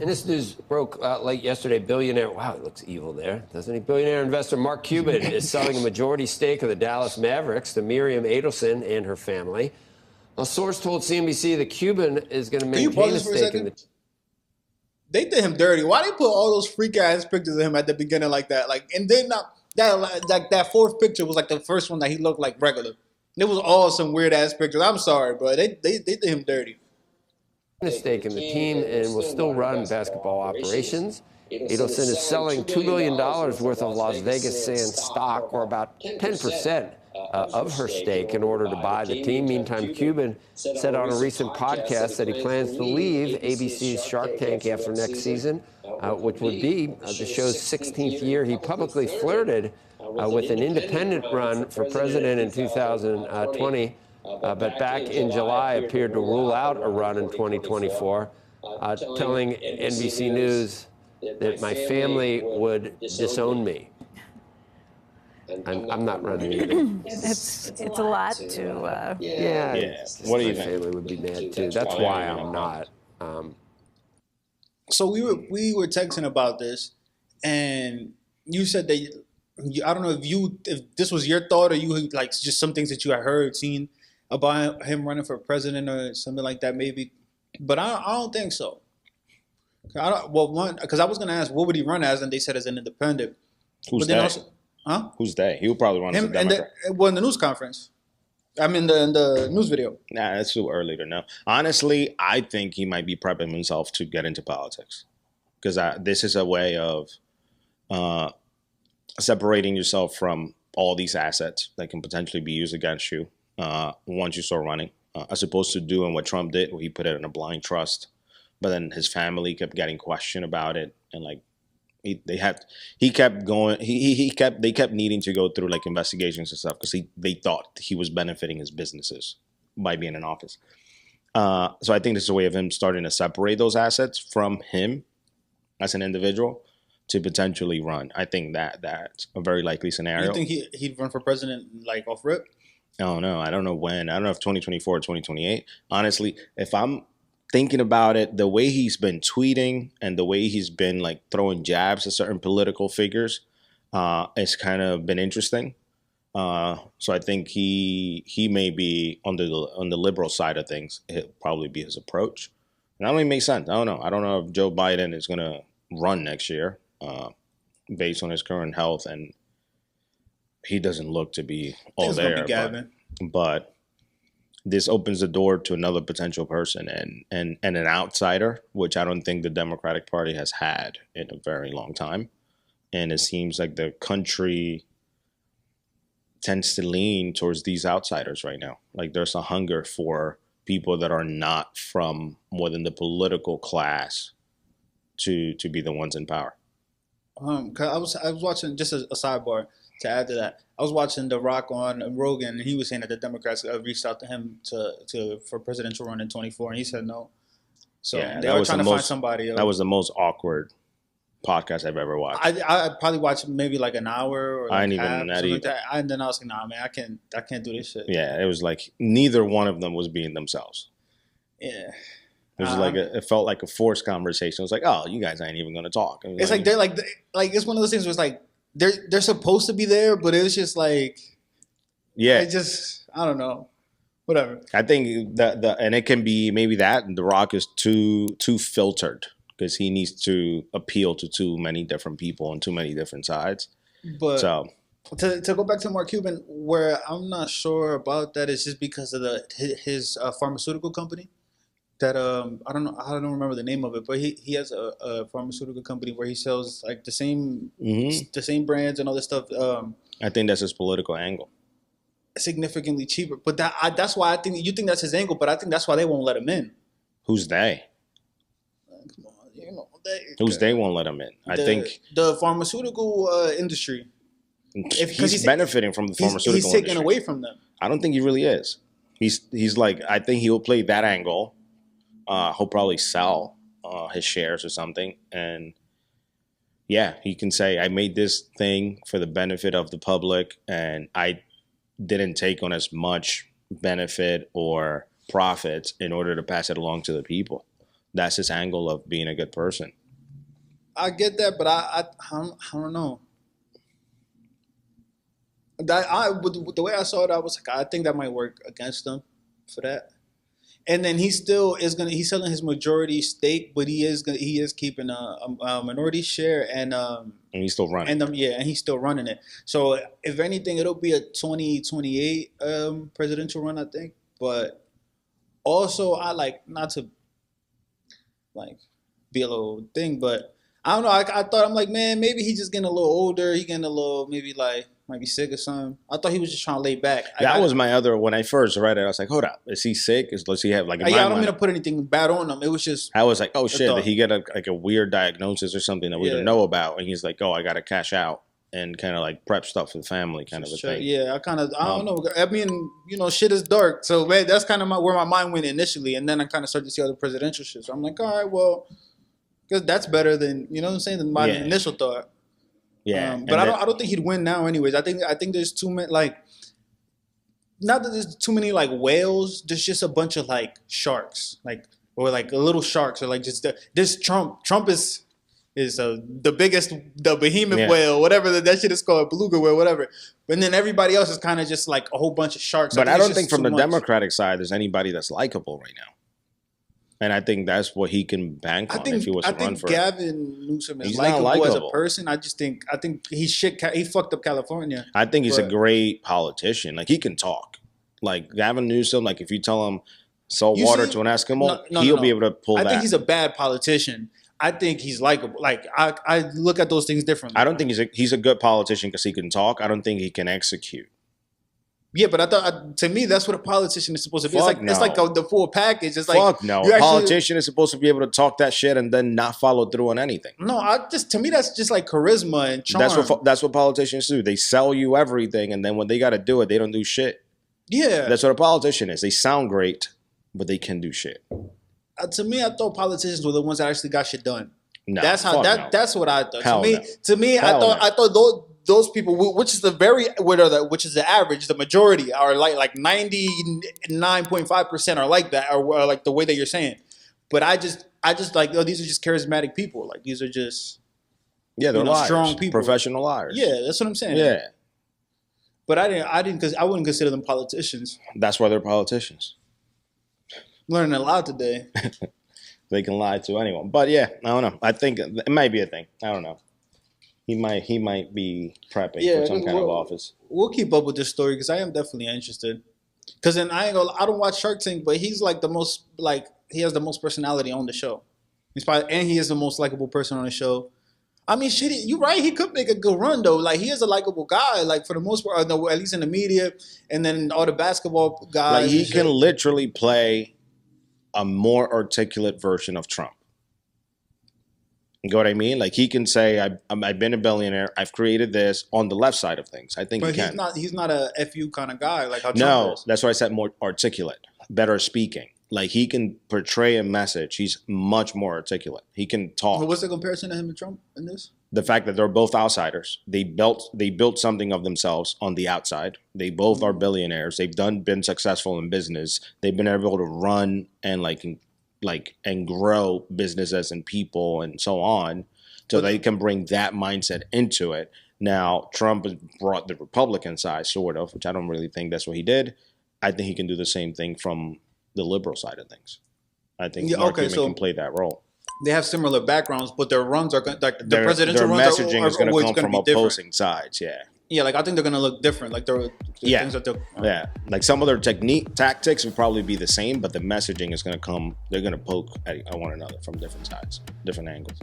And this news broke late yesterday. Billionaire, wow, he looks evil there, doesn't he? Billionaire investor Mark Cuban is selling a majority stake of the Dallas Mavericks to Miriam Adelson and her family. A source told CNBC that Cuban is going to maintain a stake in the. They did him dirty. Why they put all those freak ass pictures of him at the beginning like that? Like, and then that fourth picture was like the first one that he looked like regular. It was all some weird ass pictures. I'm sorry, bro. They did him dirty. A stake in the team and will still run basketball operations. Adelson is selling $2 billion worth of Las Vegas Sands stock, or about 10% of her stake, in order to buy the team. Meantime, Cuban said on a recent podcast that he plans to leave ABC's Shark Tank after next season, which would be the show's 16th year. He publicly flirted with an independent run for president in 2020. But back in July appeared to rule out a run in 2024, telling NBC News that my family would disown me. I'm not running either. It's a lot to. Yeah. What do you think? My family would be mad too. That's why I'm not. So we were texting about this, and you said that I don't know if this was your thought, or you like just some things that you had heard, seen about him running for president or something like that, maybe. But I don't think so. Because I was going to ask, what would he run as? And they said as an independent. Who's they? Who's they? He would probably run as a Democrat. In the news conference. I mean, in the news video. Nah, that's too early to know. Honestly, I think he might be prepping himself to get into politics. Because this is a way of separating yourself from all these assets that can potentially be used against you. Once you start running, as opposed to doing what Trump did, where he put it in a blind trust, but then his family kept getting questioned about it, and like they kept needing to go through like investigations and stuff because they thought he was benefiting his businesses by being in office. So I think this is a way of him starting to separate those assets from him as an individual to potentially run. I think that's a very likely scenario. You think he'd run for president like off rip? Oh, no, I don't know when. I don't know if 2024 or 2028. Honestly, if I'm thinking about it, the way he's been tweeting and the way he's been like throwing jabs at certain political figures, it's kind of been interesting. So I think he may be on the liberal side of things. It'll probably be his approach. And that only makes sense. I don't know. I don't know if Joe Biden is going to run next year based on his current health, and he doesn't look to be all there. But this opens the door to another potential person and an outsider, which I don't think the Democratic Party has had in a very long time. And it seems like the country tends to lean towards these outsiders right now. Like there's a hunger for people that are not from more than the political class to be the ones in power. 'Cause I was watching, just a sidebar to add to that. I was watching The Rock on Rogan, and he was saying that the Democrats reached out to him for presidential run in 24, and he said no. So they were trying to find somebody. That was the most awkward podcast I've ever watched. I probably watched maybe like an hour or like I ain't even that either. Like that. And then I was like, nah, man, I can't do this shit. Yeah, it was like neither one of them was being themselves. Yeah. It was it felt like a forced conversation. It was like, oh, you guys ain't even going to talk. It's like they're like it's one of those things where it's like they're supposed to be there, but it's just like, yeah, it just, I don't know, whatever. I think and it can be maybe that The Rock is too filtered because he needs to appeal to too many different people on too many different sides. But so to go back to Mark Cuban, where I'm not sure about that is just because of his pharmaceutical company. That I don't remember the name of it, but he has a pharmaceutical company where he sells like the same brands and all this stuff. I think that's his political angle. Significantly cheaper, but that's why I think you think that's his angle, but I think that's why they won't let him in. Who's they? Come on, they won't let him in? I think the pharmaceutical industry. He's benefiting from the pharmaceutical industry. He's taken away from them. I don't think he really is. He's like, I think he'll play that angle. He'll probably sell his shares or something. And yeah, he can say, I made this thing for the benefit of the public and I didn't take on as much benefit or profits in order to pass it along to the people. That's his angle of being a good person. I get that, but I don't know. With the way I saw it, I was like, I think that might work against him for that. And then he's selling his majority stake, but he is keeping a minority share and he's still running. And he's still running it. So if anything, it'll be a 2028 presidential run, I think. But also, I like not to like be a little thing, but I don't know. I thought, I'm like, man, maybe he's just getting a little older. He getting a little, maybe like, might be sick or something. I thought he was just trying to lay back. That was my other, when I first read it, I was like, hold up. Is he sick? Does he have like I don't mean to put anything bad on him. It was just. I was like, oh shit, did he get a weird diagnosis or something that we didn't know about? And he's like, oh, I got to cash out and kind of like prep stuff for the family kind of a thing. Yeah, I don't know. I mean, shit is dark. So man, that's kind of where my mind went initially. And then I kind of started to see other presidential shit. So I'm like, all right, well, because that's better than, you know what I'm saying, than my initial thought. Yeah, but I don't think he'd win now. Anyways, I think there's too many not that there's too many like whales. There's just a bunch of like sharks, or like little sharks, or like just this Trump. Trump is the biggest, the behemoth whale, whatever that shit is called, beluga whale, whatever. And then everybody else is kind of just like a whole bunch of sharks. But I don't think from the Democratic side there's anybody that's likable right now. And I think that's what he can bank on if he was to run for it. I think Gavin Newsom is likable as a person. I think he fucked up California. I think he's a great politician. Like, he can talk. Like, Gavin Newsom, like, if you tell him salt water to an Eskimo, he'll be able to pull that. I think he's a bad politician. I think he's likable. Like, I look at those things differently. I don't think he's a good politician because he can talk. I don't think he can execute. Yeah, but I thought, to me, that's what a politician is supposed to be. It's like the full package. It's like, fuck no. A politician is supposed to be able to talk that shit and then not follow through on anything. No, to me, that's just like charisma and charm. That's what politicians do. They sell you everything, and then when they got to do it, they don't do shit. Yeah, that's what a politician is. They sound great, but they can do shit. To me, I thought politicians were the ones that actually got shit done. No, that's what I thought. To me, I thought those people, which is the average, the majority are like 99.5% are like that, or like the way that you're saying. But I just like, these are just charismatic people. Like, these are just they're liars, strong people, professional liars. Yeah, that's what I'm saying. Yeah, but I wouldn't consider them politicians. That's why they're politicians. Learning a lot today. They can lie to anyone, but yeah, I don't know. I think it might be a thing. I don't know. He might be prepping for some kind of office. We'll keep up with this story because I am definitely interested. Because then I don't watch Shark Tank, but he's like he has the most personality on the show. And he is the most likable person on the show. I mean, shit, you're right. He could make a good run though. Like, he is a likable guy. Like, for the most part, at least in the media, and then all the basketball guys. Like, he can literally play a more articulate version of Trump. You know what I mean? Like, he can say, I've been a billionaire. I've created this on the left side of things. I think he can. He's not a FU kind of guy like how Trump is. That's why I said more articulate, better speaking. Like, he can portray a message. He's much more articulate. He can talk. Well, what's the comparison to him and Trump in this? The fact that they're both outsiders. They built something of themselves on the outside. They both are billionaires. They've been successful in business. They've been able to run and and grow businesses and people and so on, so they can bring that mindset into it. Now, Trump has brought the Republican side, sort of, which I don't really think that's what he did. I think he can do the same thing from the liberal side of things. I think Mark Cuban can play that role. They have similar backgrounds, but their runs are like the presidential runs messaging is going to come from opposing sides. Yeah. Yeah, like, I think they're going to look different. Like, things that like, some of their tactics will probably be the same, but the messaging is going to come. They're going to poke at one another from different sides, different angles.